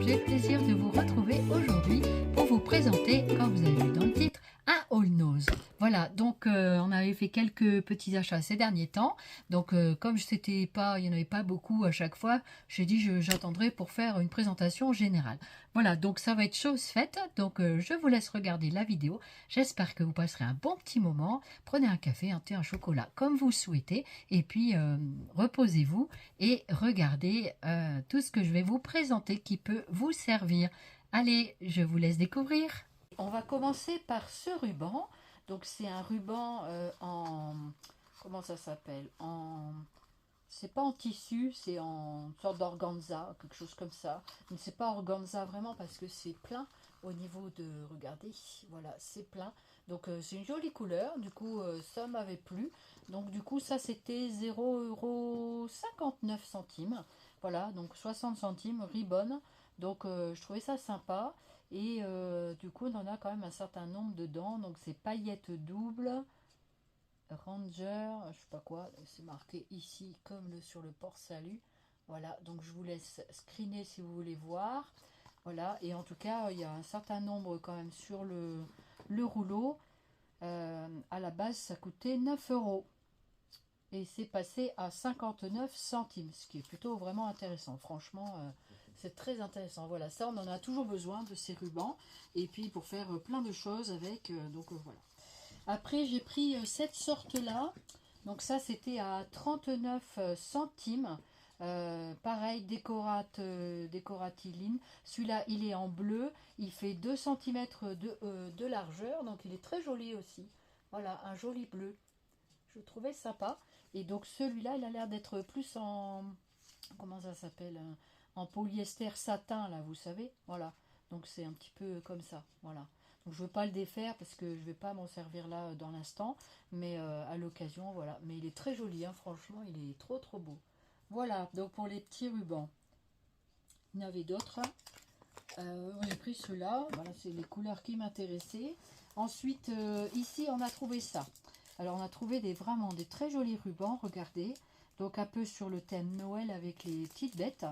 j'ai le plaisir de vous retrouver aujourd'hui pour vous présenter, comme vous avez vu dans le titre, un haul nose. Voilà, donc on avait fait quelques petits achats ces derniers temps. Donc comme il n'y en avait pas beaucoup à chaque fois, j'ai dit j'attendrai pour faire une présentation générale. Voilà, donc ça va être chose faite. Donc je vous laisse regarder la vidéo. J'espère que vous passerez un bon petit moment. Prenez un café, un thé, un chocolat, comme vous souhaitez. Et puis reposez-vous et regardez tout ce que je vais vous présenter qui peut vous servir. Allez, je vous laisse découvrir. On va commencer par ce ruban. Donc c'est un ruban en... Comment ça s'appelle? C'est pas en tissu, c'est en sorte d'organza, quelque chose comme ça. Mais c'est pas organza vraiment parce que c'est plein au niveau de... Regardez, voilà, c'est plein. Donc c'est une jolie couleur, du coup ça m'avait plu. Donc du coup ça c'était 0,59 €. Voilà, donc 60 centimes, ribbon. Donc je trouvais ça sympa. Et du coup on en a quand même un certain nombre dedans. Donc c'est paillettes doubles. Ranger, je sais pas quoi, c'est marqué ici comme sur le port salut. Voilà, donc je vous laisse screener si vous voulez voir. Voilà, et en tout cas, il y a un certain nombre quand même sur le rouleau. À la base, ça coûtait 9 euros. Et c'est passé à 59 centimes, ce qui est plutôt vraiment intéressant. Franchement, c'est très intéressant. Voilà, ça, on en a toujours besoin de ces rubans. Et puis, pour faire plein de choses avec. Donc, voilà. Après, j'ai pris cette sorte-là. Donc ça, c'était à 39 centimes. Pareil, décoratiline. Celui-là, il est en bleu. Il fait 2 cm de largeur. Donc, il est très joli aussi. Voilà, un joli bleu. Je trouvais sympa. Et donc, celui-là, il a l'air d'être plus en... Comment ça s'appelle? En polyester satin, là, vous savez. Voilà. Donc, c'est un petit peu comme ça. Voilà. Donc, je ne veux pas le défaire parce que je ne vais pas m'en servir là dans l'instant. Mais à l'occasion, voilà. Mais il est très joli, hein, franchement. Il est trop, trop beau. Voilà. Donc, pour les petits rubans. Il y en avait d'autres. J'ai pris ceux-là. Voilà, c'est les couleurs qui m'intéressaient. Ensuite, ici, on a trouvé ça. Alors, on a trouvé vraiment des très jolis rubans. Regardez. Donc, un peu sur le thème Noël avec les petites bêtes.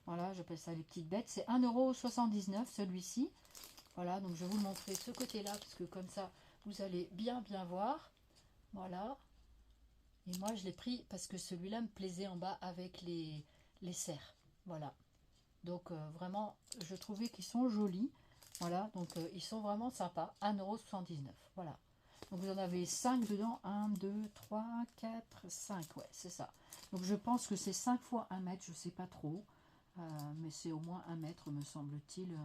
Voilà, j'appelle ça les petites bêtes. C'est 1,79 € celui-ci. Voilà, donc je vais vous le montrer de ce côté-là, parce que comme ça, vous allez bien voir. Voilà. Et moi, je l'ai pris parce que celui-là me plaisait en bas avec les serres. Voilà. Donc, vraiment, je trouvais qu'ils sont jolis. Voilà, donc ils sont vraiment sympas. 1,79 €. Voilà. Donc, vous en avez 5 dedans. 1, 2, 3, 4, 5. Ouais, c'est ça. Donc, je pense que c'est 5 fois 1 mètre. Je ne sais pas trop. Mais c'est au moins 1 mètre, me semble-t-il.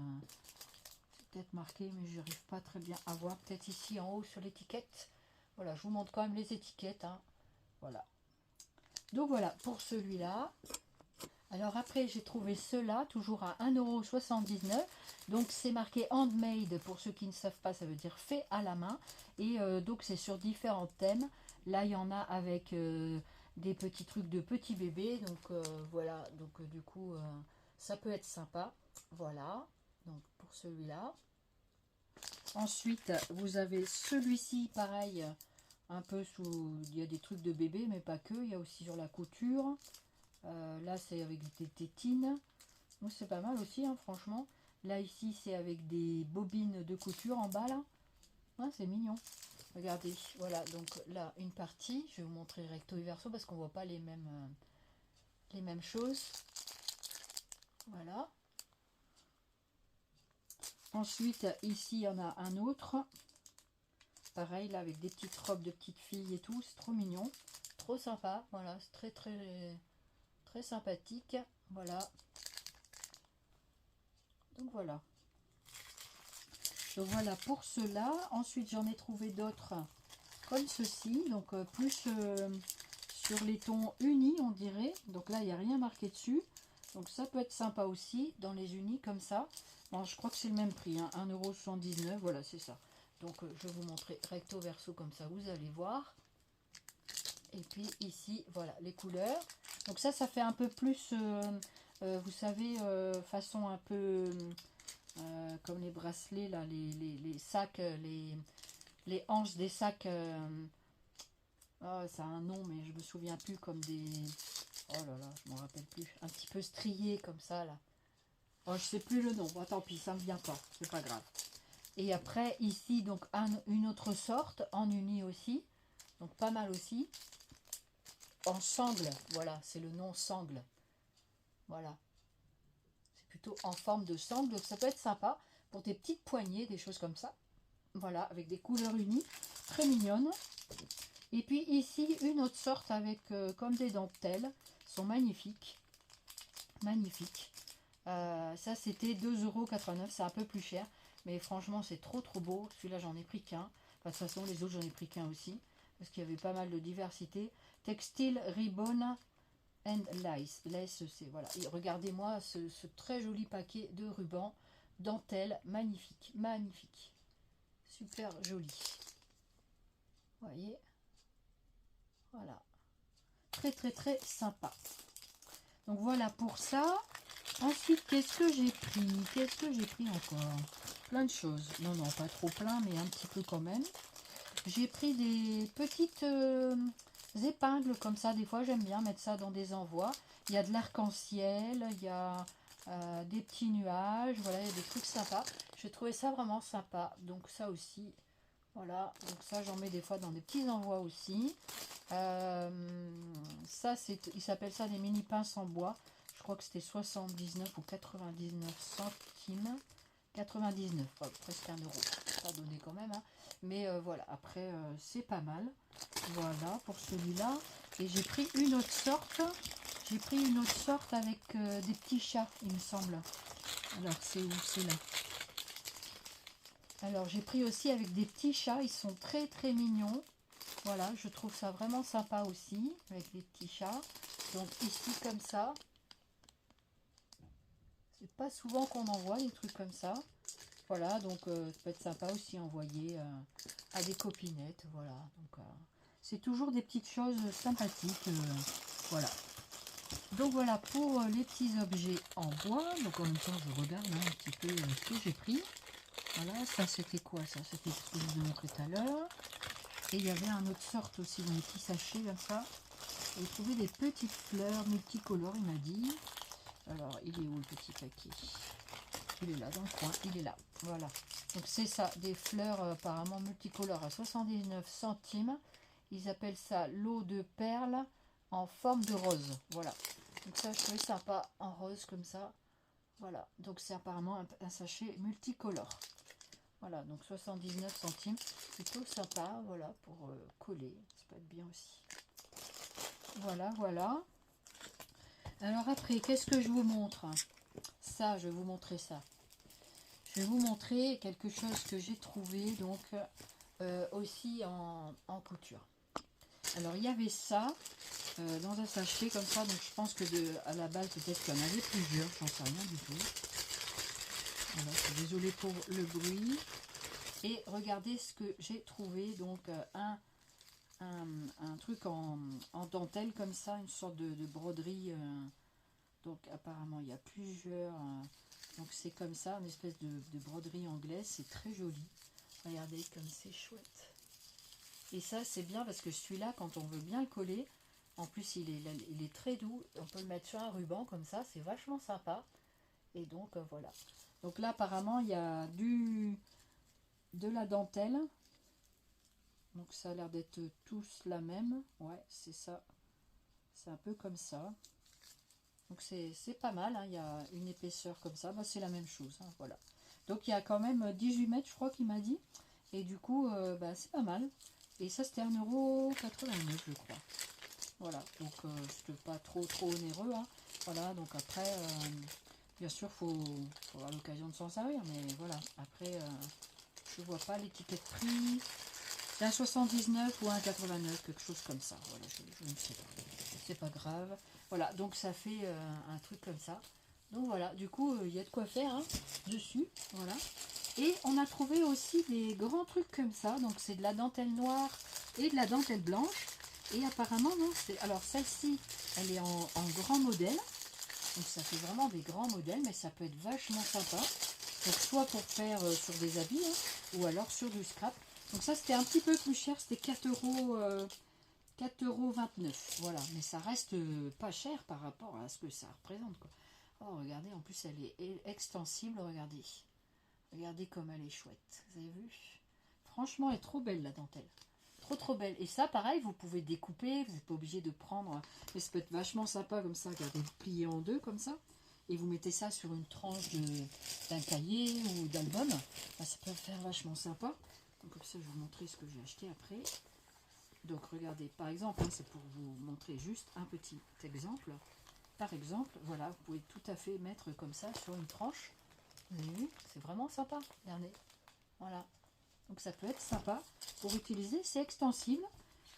Peut-être marqué, mais je n'arrive pas très bien à voir. Peut-être ici en haut sur l'étiquette. Voilà, je vous montre quand même les étiquettes. Hein. Voilà. Donc voilà, pour celui-là. Alors après, j'ai trouvé ceux-là, toujours à 1,79 €. Donc c'est marqué handmade, pour ceux qui ne savent pas, ça veut dire fait à la main. Et donc c'est sur différents thèmes. Là, il y en a avec des petits trucs de petits bébés. Donc voilà, donc du coup, ça peut être sympa. Voilà, donc pour celui-là. Ensuite, vous avez celui-ci, pareil, un peu sous... Il y a des trucs de bébé, mais pas que. Il y a aussi sur la couture. Là, c'est avec des tétines. Donc, c'est pas mal aussi, hein, franchement. Là, ici, c'est avec des bobines de couture en bas, là. Ouais, c'est mignon. Regardez, voilà. Donc là, une partie. Je vais vous montrer recto et verso parce qu'on voit pas les mêmes choses. Voilà. Ensuite, ici, il y en a un autre. Pareil, là, avec des petites robes de petites filles et tout. C'est trop mignon. Trop sympa. Voilà, c'est très, très, très sympathique. Voilà. Donc, voilà. Donc, voilà pour cela. Ensuite, j'en ai trouvé d'autres comme ceci. Donc, plus sur les tons unis, on dirait. Donc là, il n'y a rien marqué dessus. Donc, ça peut être sympa aussi, dans les unis, comme ça. Bon, je crois que c'est le même prix, hein, 1,79 €. Voilà, c'est ça. Donc, je vais vous montrer recto verso comme ça, vous allez voir. Et puis ici, voilà, les couleurs. Donc ça fait un peu plus, vous savez, façon un peu comme les bracelets, là, les sacs, les hanches des sacs. Oh, ça a un nom, mais je me souviens plus, comme des... Oh là là, je m'en rappelle plus. Un petit peu strié comme ça, là. Oh, je sais plus le nom. Bon, tant pis, ça me vient pas. C'est pas grave. Et après, ici, donc, une autre sorte, en uni aussi. Donc, pas mal aussi. En sangle. Voilà, c'est le nom sangle. Voilà. C'est plutôt en forme de sangle. Donc, ça peut être sympa pour des petites poignées, des choses comme ça. Voilà, avec des couleurs unies. Très mignonnes. Et puis, ici, une autre sorte avec comme des dentelles. Elles sont magnifiques. Magnifiques. Ça, c'était 2,89 €. C'est un peu plus cher. Mais franchement, c'est trop beau. Celui-là, j'en ai pris qu'un. Enfin, de toute façon, les autres, j'en ai pris qu'un aussi. Parce qu'il y avait pas mal de diversité. Textile Ribbon and Lace. Lace, c'est voilà. Et regardez-moi ce très joli paquet de rubans. Dentelle. Magnifique. Magnifique. Super joli. Vous voyez. Voilà. Très sympa. Donc voilà pour ça. Ensuite, qu'est-ce que j'ai pris? Qu'est-ce que j'ai pris encore? Plein de choses. Non, pas trop plein, mais un petit peu quand même. J'ai pris des petites épingles comme ça. Des fois, j'aime bien mettre ça dans des envois. Il y a de l'arc-en-ciel, il y a des petits nuages. Voilà, il y a des trucs sympas. Je trouvais ça vraiment sympa. Donc ça aussi, voilà. Donc ça, j'en mets des fois dans des petits envois aussi. Ça, il s'appelle ça des mini pinces en bois. Je crois que c'était 79 ou 99 centimes. 99, presque 1 euro. Pas donné quand même. Hein. Mais voilà, après, c'est pas mal. Voilà pour celui-là. Et j'ai pris une autre sorte. J'ai pris une autre sorte avec des petits chats, il me semble. Alors, c'est où? C'est là. Alors, j'ai pris aussi avec des petits chats. Ils sont très mignons. Voilà, je trouve ça vraiment sympa aussi, avec les petits chats. Donc ici, comme ça. C'est pas souvent qu'on en voit des trucs comme ça. Voilà, donc ça peut être sympa aussi à envoyer à des copinettes. Voilà, donc c'est toujours des petites choses sympathiques. Voilà. Donc voilà pour les petits objets en bois. Donc en même temps, je regarde un petit peu ce que j'ai pris. Voilà, ça c'était quoi ça? C'était ce que je vous ai montré tout à l'heure. Et il y avait un autre sorte aussi dans les petits sachets comme ça. J'ai trouvé des petites fleurs multicolores, il m'a dit. Alors, il est où le petit paquet? Il est là dans le coin, il est là. Voilà. Donc c'est ça, des fleurs apparemment multicolores à 79 centimes. Ils appellent ça l'eau de perle en forme de rose. Voilà. Donc ça, je trouvais sympa en rose comme ça. Voilà. Donc c'est apparemment un sachet multicolore. Voilà, donc 79 centimes. Plutôt sympa, voilà, pour coller. Ça peut être bien aussi. Voilà. Alors après, qu'est-ce que je vous montre? Ça, je vais vous montrer ça. Je vais vous montrer quelque chose que j'ai trouvé donc aussi en couture. Alors il y avait ça dans un sachet comme ça, donc je pense que à la base peut-être qu'il y en avait plusieurs, j'en sais rien du tout. Voilà, je suis désolée pour le bruit. Et regardez ce que j'ai trouvé, donc un truc en dentelle comme ça, une sorte de broderie. Donc apparemment il y a plusieurs. Donc c'est comme ça, une espèce de broderie anglaise, c'est très joli. Regardez comme c'est chouette. Et ça c'est bien parce que celui-là, quand on veut bien le coller, en plus il est très doux, on peut le mettre sur un ruban comme ça, c'est vachement sympa. Et donc voilà. Donc là apparemment il y a de la dentelle. Donc ça a l'air d'être tous la même. Ouais, c'est ça. C'est un peu comme ça. Donc c'est pas mal, hein. Il y a une épaisseur comme ça, bah, c'est la même chose, hein, voilà. Donc il y a quand même 18 mètres, je crois qu'il m'a dit. Et du coup, bah, c'est pas mal. Et ça, c'était 1,89 €, je crois. Voilà, donc c'était pas trop onéreux. Hein. Voilà, donc après, bien sûr, faut avoir l'occasion de s'en servir. Mais voilà, après, je vois pas l'étiquette prix. C'est un 79 ou un 89, quelque chose comme ça. Voilà, je ne sais pas. C'est pas grave. Voilà, donc ça fait un truc comme ça. Donc voilà, du coup, il y a de quoi faire hein, dessus. Voilà. Et on a trouvé aussi des grands trucs comme ça. Donc c'est de la dentelle noire et de la dentelle blanche. Et apparemment, non, alors celle-ci, elle est en grand modèle. Donc ça fait vraiment des grands modèles, mais ça peut être vachement sympa. Donc soit pour faire sur des habits, hein, ou alors sur du scrap. Donc ça, c'était un petit peu plus cher, c'était 4,29 €. Voilà, mais ça reste pas cher par rapport à ce que ça représente, quoi. Oh, regardez, en plus elle est extensible, regardez. Regardez comme elle est chouette. Vous avez vu? Franchement, elle est trop belle la dentelle. Trop trop belle. Et ça, pareil, vous pouvez découper. Vous n'êtes pas obligé de prendre. Mais ça peut être vachement sympa comme ça. Regardez, plié en deux comme ça. Et vous mettez ça sur une tranche d'un cahier ou d'album. Ben, ça peut faire vachement sympa. Donc comme ça, je vais vous montrer ce que j'ai acheté après. Donc regardez, par exemple, hein, c'est pour vous montrer juste un petit exemple. Par exemple, voilà, vous pouvez tout à fait mettre comme ça sur une tranche. Vous avez vu? C'est vraiment sympa. Regardez. Voilà. Donc ça peut être sympa pour utiliser. C'est extensible.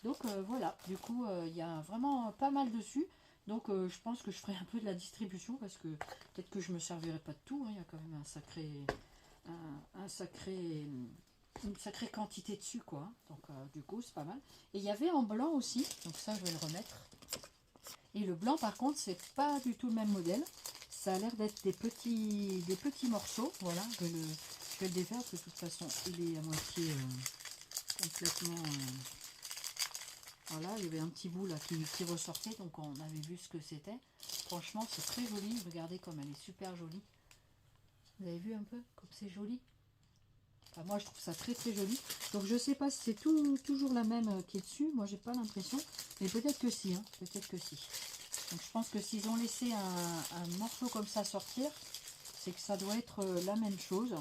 Donc voilà. Du coup, il y a vraiment pas mal dessus. Donc je pense que je ferai un peu de la distribution parce que peut-être que je me servirai pas de tout. Hein. Il y a quand même une sacrée quantité dessus, quoi. Donc du coup, c'est pas mal. Et il y avait en blanc aussi. Donc ça, je vais le remettre. Et le blanc, par contre, c'est pas du tout le même modèle. Ça a l'air d'être des petits morceaux. Voilà, je vais le défaire parce que de toute façon, il est à moitié complètement... voilà, il y avait un petit bout là qui ressortait, donc on avait vu ce que c'était. Franchement, c'est très joli. Regardez comme elle est super jolie. Vous avez vu un peu comme c'est joli? Enfin, moi, je trouve ça très très joli. Donc, je sais pas si c'est toujours la même qui est dessus. Moi, j'ai pas l'impression. Mais peut-être que si. Hein. Peut-être que si. Donc, je pense que s'ils ont laissé un morceau comme ça sortir, c'est que ça doit être la même chose.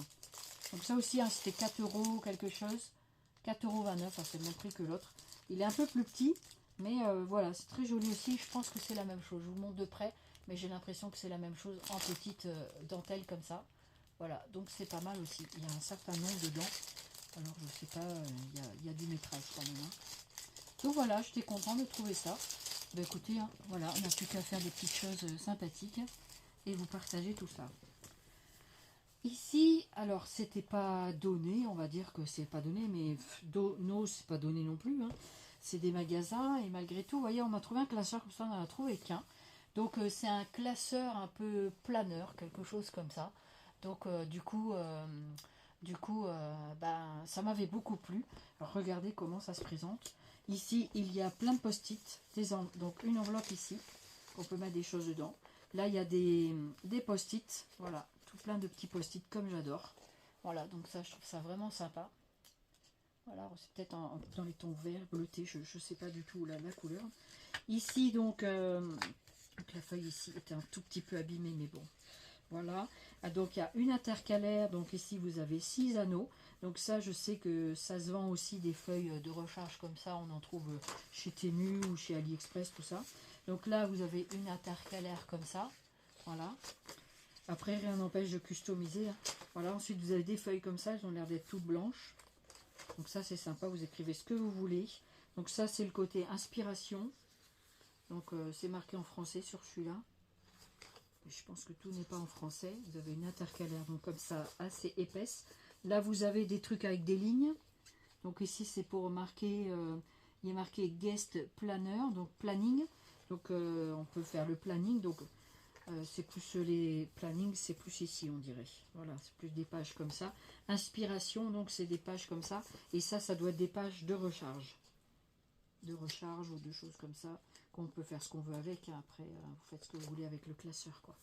Donc, ça aussi, hein, c'était 4 € quelque chose. 4,29 €. C'est le même prix que l'autre. Il est un peu plus petit. Mais voilà, c'est très joli aussi. Je pense que c'est la même chose. Je vous montre de près. Mais j'ai l'impression que c'est la même chose en petite dentelle comme ça. Voilà, donc c'est pas mal aussi. Il y a un certain nombre dedans. Alors je sais pas, il y a du métrage quand même. Hein. Donc voilà, j'étais content de trouver ça. Ben écoutez, hein, voilà, on n'a plus qu'à faire des petites choses sympathiques et vous partager tout ça. Ici, alors c'était pas donné, on va dire que c'est pas donné, mais no, c'est pas donné non plus. Hein. C'est des magasins et malgré tout, vous voyez, on m'a trouvé un classeur comme ça, on en a trouvé qu'un. Donc c'est un classeur un peu planeur, quelque chose comme ça. Donc ben, ça m'avait beaucoup plu. Alors, regardez comment ça se présente. Ici, il y a plein de post-it. Donc une enveloppe ici, on peut mettre des choses dedans. Là, il y a des post-it. Voilà, tout plein de petits post-it comme j'adore. Voilà, donc ça, je trouve ça vraiment sympa. Voilà, c'est peut-être dans les tons verts, bleutés, je ne sais pas du tout la couleur. Ici, donc la feuille ici était un tout petit peu abîmée, mais bon. Voilà. Ah, donc il y a une intercalaire. Donc ici, vous avez 6 anneaux. Donc ça, je sais que ça se vend aussi des feuilles de recharge comme ça. On en trouve chez Temu ou chez AliExpress, tout ça. Donc là, vous avez une intercalaire comme ça. Voilà. Après, rien n'empêche de customiser. Hein. Voilà. Ensuite, vous avez des feuilles comme ça. Elles ont l'air d'être toutes blanches. Donc ça, c'est sympa. Vous écrivez ce que vous voulez. Donc ça, c'est le côté inspiration. Donc c'est marqué en français sur celui-là. Je pense que tout n'est pas en français. Vous avez une intercalaire, donc comme ça, assez épaisse. Là, vous avez des trucs avec des lignes. Donc ici, c'est pour marquer, il est marqué guest planner, donc planning. Donc on peut faire le planning. Donc c'est plus les plannings, c'est plus ici, on dirait. Voilà, c'est plus des pages comme ça. Inspiration, donc c'est des pages comme ça. Et ça doit être des pages de recharge. De recharge ou de choses comme ça. Qu'on peut faire ce qu'on veut avec. Hein. Après, vous faites ce que vous voulez avec le classeur, quoi.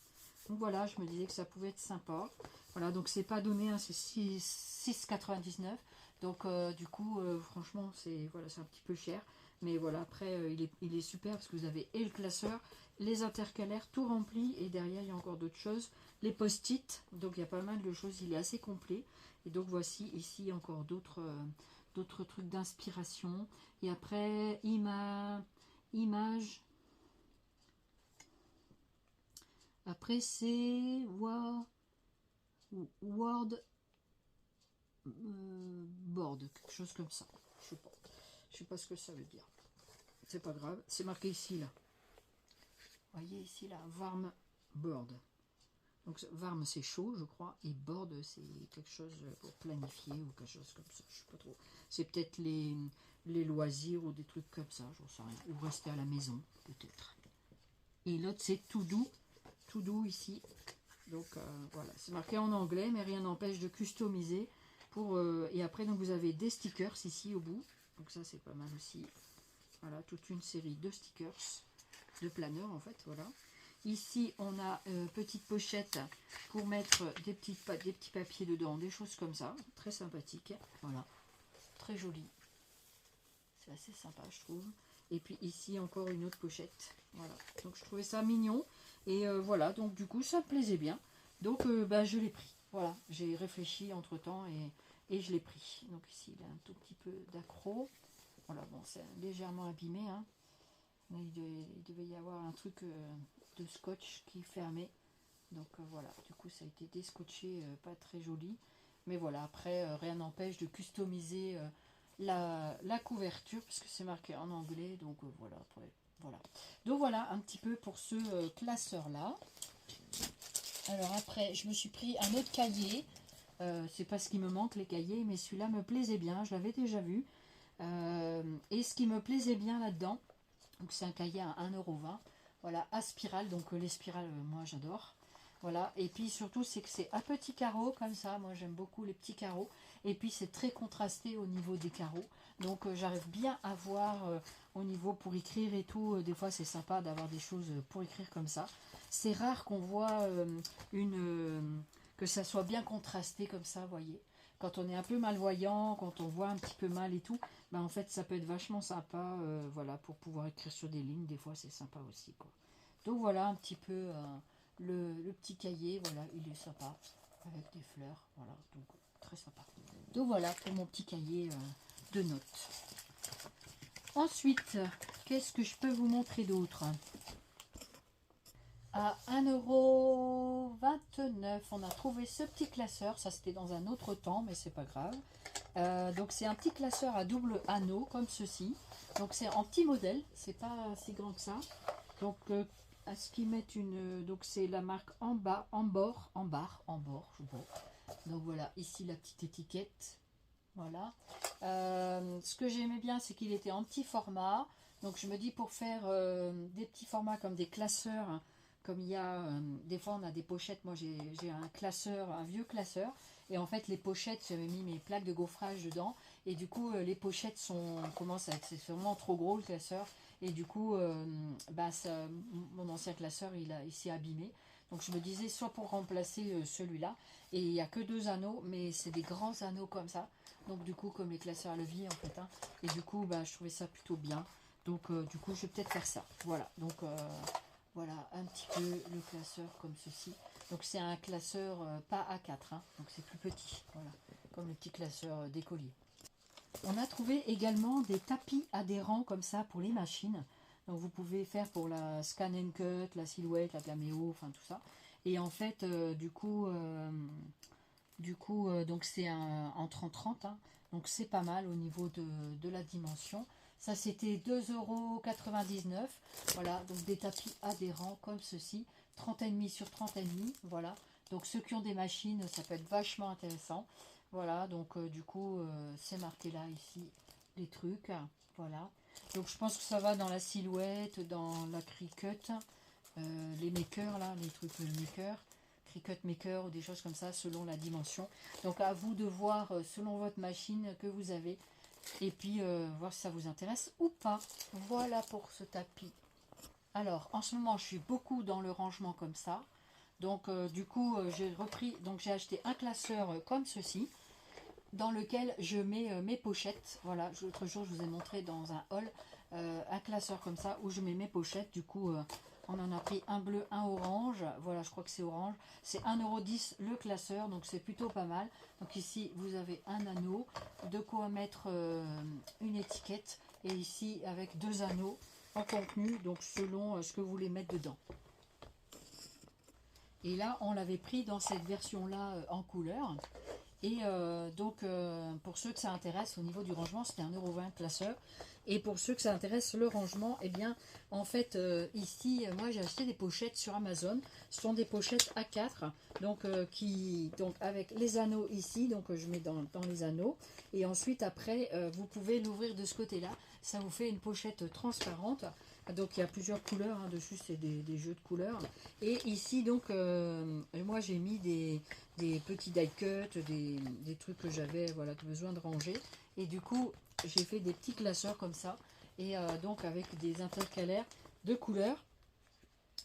Donc voilà, je me disais que ça pouvait être sympa. Voilà, donc c'est pas donné, hein, c'est 6,99 €. Donc du coup, franchement, c'est voilà, c'est un petit peu cher. Mais voilà, après, il est super parce que vous avez et le classeur, les intercalaires, tout rempli. Et derrière, il y a encore d'autres choses. Les post-it, donc il y a pas mal de choses. Il est assez complet. Et donc voici ici encore d'autres trucs d'inspiration. Et après, image. Après, c'est Word Board, quelque chose comme ça. Je sais pas ce que ça veut dire. C'est pas grave. C'est marqué ici, là. Vous voyez ici, là, Warm Board. Donc, Warm, c'est chaud, je crois. Et Board, c'est quelque chose pour planifier ou quelque chose comme ça. Je sais pas trop. C'est peut-être les loisirs ou des trucs comme ça, j'en sais rien. Ou rester à la maison, peut-être. Et l'autre, c'est tout doux ici. Donc voilà, c'est marqué en anglais, mais rien n'empêche de customiser. Et après, donc, vous avez des stickers ici au bout. Donc ça, c'est pas mal aussi. Voilà, toute une série de stickers, de planeurs en fait, voilà. Ici, on a petite pochette pour mettre des petits papiers dedans, des choses comme ça. Très sympathique. Voilà. Très joli. C'est assez sympa, je trouve. Et puis ici, encore une autre pochette. Voilà. Donc, je trouvais ça mignon. Et voilà. Donc, du coup, ça me plaisait bien. Donc, je l'ai pris. Voilà. J'ai réfléchi entre-temps et je l'ai pris. Donc, ici, il a un tout petit peu d'accro. Voilà. Bon, c'est légèrement abîmé, hein. Il devait y avoir un truc de scotch qui fermait. Donc voilà, du coup ça a été descotché, pas très joli. Mais voilà, après rien n'empêche de customiser la couverture, puisque c'est marqué en anglais. Donc voilà, après, voilà. Donc voilà un petit peu pour ce classeur-là. Alors après, je me suis pris un autre cahier. C'est pas ce qui me manque les cahiers, mais celui-là me plaisait bien, je l'avais déjà vu. Et ce qui me plaisait bien là-dedans, donc c'est un cahier à 1,20 €. Voilà, à spirale. Donc les spirales, moi j'adore. Voilà, et puis surtout c'est que c'est à petits carreaux comme ça. Moi j'aime beaucoup les petits carreaux. Et puis c'est très contrasté au niveau des carreaux. Donc j'arrive bien à voir au niveau pour écrire et tout. Des fois c'est sympa d'avoir des choses pour écrire comme ça. C'est rare qu'on voit que ça soit bien contrasté comme ça, vous voyez. Quand on est un peu malvoyant, quand on voit un petit peu mal et tout, ben en fait ça peut être vachement sympa, voilà, pour pouvoir écrire sur des lignes, des fois c'est sympa aussi, quoi. Donc voilà un petit peu le petit cahier, voilà, il est sympa, avec des fleurs, voilà, donc très sympa. Donc voilà pour mon petit cahier de notes. Ensuite, qu'est-ce que je peux vous montrer d'autre? À 1,29 €, on a trouvé ce petit classeur. Ça c'était dans un autre temps, mais c'est pas grave. Donc c'est un petit classeur à double anneau comme ceci. Donc c'est en petit modèle, c'est pas si grand que ça. Donc à ce qu'ils mettent donc c'est la marque Ambor, je vois. Donc voilà, ici la petite étiquette. Voilà. Ce que j'aimais bien, c'est qu'il était en petit format. Donc je me dis pour faire des petits formats comme des classeurs, hein, comme il y a, des fois on a des pochettes. Moi j'ai un classeur, un vieux classeur. Et en fait les pochettes, j'avais mis mes plaques de gaufrage dedans. Et du coup les pochettes commencent à être, c'est vraiment trop gros le classeur. Et du coup mon ancien classeur il s'est abîmé. Donc je me disais soit pour remplacer celui-là. Et il n'y a que 2 anneaux, mais c'est des grands anneaux comme ça. Donc du coup comme les classeurs à levier en fait, hein. Et du coup je trouvais ça plutôt bien. Donc du coup je vais peut-être faire ça. Voilà, donc voilà un petit peu le classeur comme ceci. Donc c'est un classeur pas A4, hein, donc c'est plus petit. Voilà, comme le petit classeur d'écolier. On a trouvé également des tapis adhérents comme ça pour les machines. Donc vous pouvez faire pour la scan and cut, la silhouette, la caméo, enfin tout ça. Et en fait donc c'est en 30-30, hein, donc c'est pas mal au niveau de la dimension. Ça c'était 2,99 €. Voilà, donc des tapis adhérents comme ceci, 30,5 sur 30,5. Voilà, donc ceux qui ont des machines, ça peut être vachement intéressant. Voilà, donc du coup c'est marqué là ici les trucs. Voilà, donc je pense que ça va dans la silhouette, dans la Cricut, les makers là, les trucs makers. Cricut Maker ou des choses comme ça selon la dimension. Donc à vous de voir selon votre machine que vous avez et puis voir si ça vous intéresse ou pas. Voilà pour ce tapis. Alors en ce moment je suis beaucoup dans le rangement comme ça. Donc du coup j'ai repris, donc j'ai acheté un classeur comme ceci dans lequel je mets mes pochettes. Voilà, l'autre jour je vous ai montré dans un haul un classeur comme ça où je mets mes pochettes. Du coup on en a pris un bleu, un orange. Voilà, je crois que c'est orange. C'est 1,10 € le classeur, donc c'est plutôt pas mal. Donc ici, vous avez un anneau, de quoi mettre une étiquette. Et ici, avec 2 anneaux en contenu, donc selon ce que vous voulez mettre dedans. Et là, on l'avait pris dans cette version-là en couleur. Et donc, pour ceux que ça intéresse, au niveau du rangement, c'était 1,20 € classeur. Et pour ceux que ça intéresse, le rangement, eh bien, en fait, ici, moi, j'ai acheté des pochettes sur Amazon. Ce sont des pochettes A4, donc, donc avec les anneaux ici, donc je mets dans les anneaux. Et ensuite, après, vous pouvez l'ouvrir de ce côté-là. Ça vous fait une pochette transparente. Donc, il y a plusieurs couleurs, hein, dessus, c'est des jeux de couleurs. Et ici, donc, moi, j'ai mis des petits die cut, des trucs que j'avais voilà, besoin de ranger. Et du coup, j'ai fait des petits classeurs comme ça. Et donc avec des intercalaires de couleurs.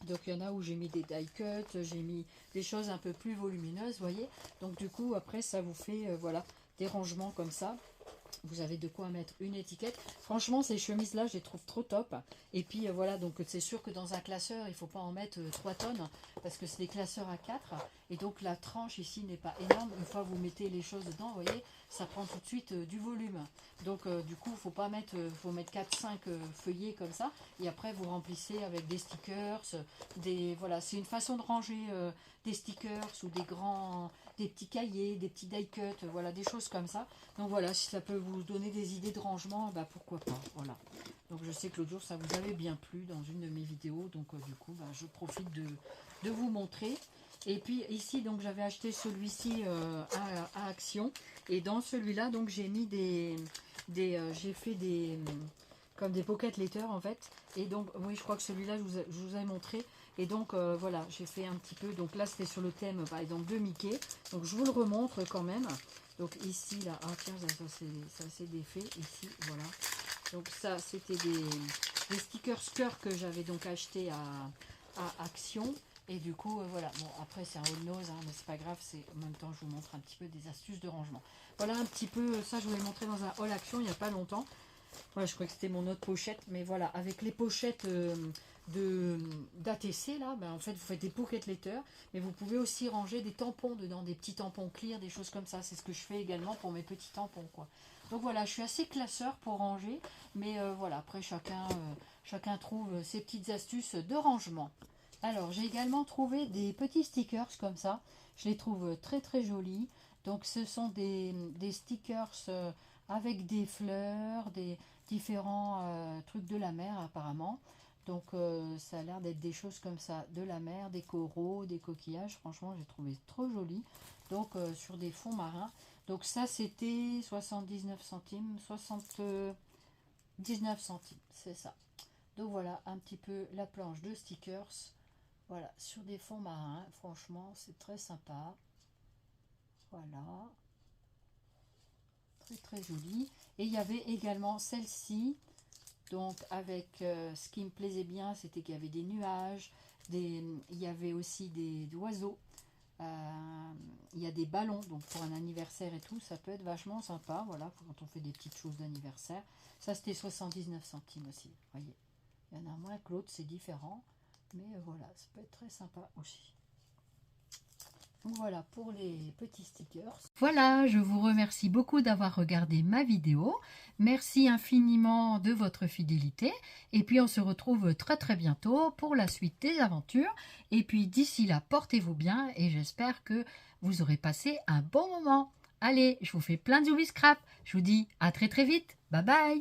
Donc il y en a où j'ai mis des die cuts, j'ai mis des choses un peu plus volumineuses, vous voyez. Donc du coup après ça vous fait voilà, des rangements comme ça. Vous avez de quoi mettre une étiquette. Franchement, ces chemises-là, je les trouve trop top. Et puis voilà, donc c'est sûr que dans un classeur, il ne faut pas en mettre 3 tonnes parce que c'est des classeurs à 4. Et donc la tranche ici n'est pas énorme. Une fois que vous mettez les choses dedans, vous voyez, ça prend tout de suite du volume. Donc du coup, faut pas mettre, faut mettre 4-5 feuillets comme ça. Et après, vous remplissez avec des stickers. Voilà, c'est une façon de ranger des stickers ou des petits cahiers, des petits die cuts, voilà, des choses comme ça. Donc voilà, si ça peut vous donner des idées de rangement, bah pourquoi pas, voilà. Donc je sais que l'autre jour ça vous avait bien plu dans une de mes vidéos, donc du coup bah, je profite de vous montrer. Et puis ici donc j'avais acheté celui-ci à Action, et dans celui-là donc j'ai mis j'ai fait des comme des pocket letters en fait. Et donc oui, je crois que celui-là je vous ai montré. Et donc voilà, j'ai fait un petit peu, donc là c'était sur le thème par exemple de Mickey, donc je vous le remontre quand même. Donc ici là, ah tiens, ça c'est défait ici, voilà. Donc ça c'était des stickers cœur que j'avais donc acheté à Action. Et du coup voilà, bon après c'est un haul nose hein, mais c'est pas grave, c'est en même temps je vous montre un petit peu des astuces de rangement. Voilà un petit peu, ça je vous l'ai montré dans un haul Action il n'y a pas longtemps. Ouais, je crois que c'était mon autre pochette, mais voilà, avec les pochettes d'ATC là, ben, en fait vous faites des pocket letters, mais vous pouvez aussi ranger des tampons dedans, des petits tampons clear, des choses comme ça. C'est ce que je fais également pour mes petits tampons quoi. Donc voilà, je suis assez classeur pour ranger, mais voilà, après chacun trouve ses petites astuces de rangement. Alors j'ai également trouvé des petits stickers comme ça, je les trouve très très jolis. Donc ce sont des stickers avec des fleurs, des différents trucs de la mer apparemment. Donc ça a l'air d'être des choses comme ça, de la mer, des coraux, des coquillages. Franchement, j'ai trouvé trop joli. Donc sur des fonds marins. Donc ça, c'était 79 centimes, 79 centimes, c'est ça. Donc voilà un petit peu la planche de stickers. Voilà, sur des fonds marins. Franchement, c'est très sympa. Voilà. Très très joli. Et il y avait également celle-ci. Donc avec ce qui me plaisait bien, c'était qu'il y avait des nuages, il y avait aussi des oiseaux, il y a des ballons, donc pour un anniversaire et tout, ça peut être vachement sympa, voilà, quand on fait des petites choses d'anniversaire. Ça c'était 79 centimes aussi, voyez. Il y en a moins que l'autre, c'est différent, mais voilà, ça peut être très sympa aussi. Donc voilà pour les petits stickers. Voilà, je vous remercie beaucoup d'avoir regardé ma vidéo. Merci infiniment de votre fidélité. Et puis on se retrouve très très bientôt pour la suite des aventures. Et puis d'ici là, portez-vous bien et j'espère que vous aurez passé un bon moment. Allez, je vous fais plein de bisous scrap. Je vous dis à très très vite. Bye bye.